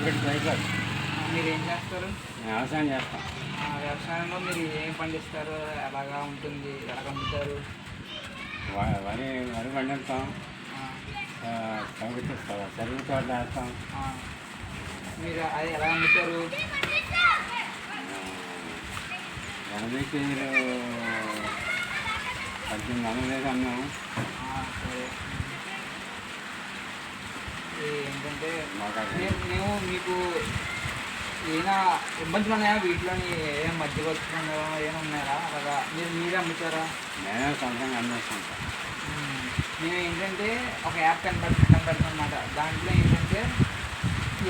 పెట్టి అయిపోదు. మీరు ఏం చేస్తారు? వ్యవసాయం చేస్తాం. వ్యవసాయంలో మీరు ఏం పండిస్తారు? ఎలాగా ఉంటుంది? ఎలా అమ్ముతారు? వరి వరి పండిస్తాం, చెరుకు తోట వేస్తాం. మీరు అది ఎలా అమ్ముతారు? 80 కేజీలు 1800 వేసి అన్నాము. సరే. ఏంటంటే మేము మీకు ఏమైనా ఇబ్బందులు ఉన్నాయా వీటిలోని? ఏం మధ్యవర్తులు ఏమైనా ఉన్నాయా? అలాగా మీరే అమ్ముతారా? నేనే సొంతంగా అమ్మేస్తుంటాం. మేము ఏంటంటే ఒక యాప్ కనబడుతుంది అన్నమాట. దాంట్లో ఏంటంటే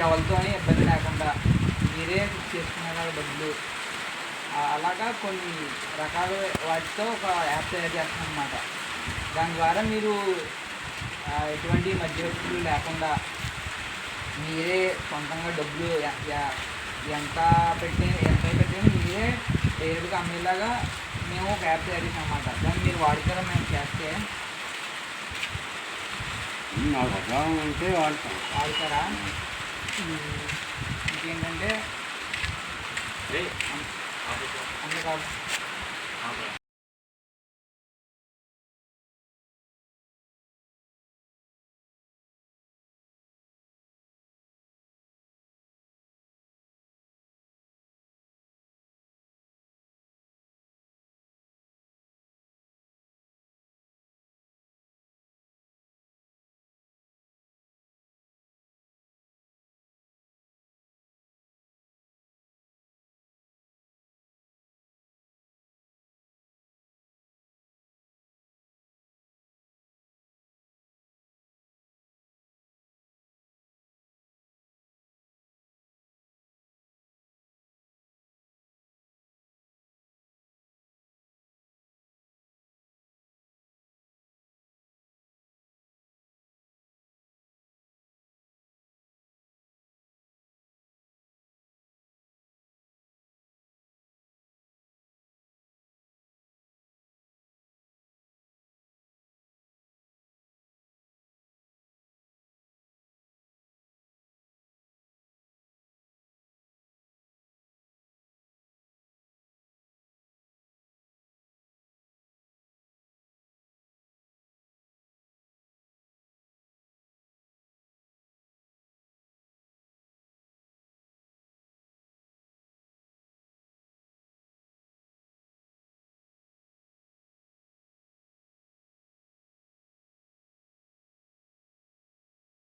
ఎవరితోనే ఇబ్బంది లేకుండా మీరే ఫిక్స్ చేసుకున్నారు డబ్బులు. అలాగా కొన్ని రకాల వాటితో ఒక యాప్ తయారు చేస్తాం అన్నమాట. దాని ద్వారా మీరు ఎటువంటి మధ్యవర్తులు లేకుండా మీరే సొంతంగా డబ్బులు ఎంత పెట్టినా మీరే డైరెక్ట్గా అమ్మేలాగా మేము ఒక యాప్ తయారు చేసాం అన్నమాట. దాన్ని మీరు వాడతారా? మేము చేస్తే నాకు ఉపయోగం ఉంటే వాడతారా? ఇంకేంటంటే అందుకు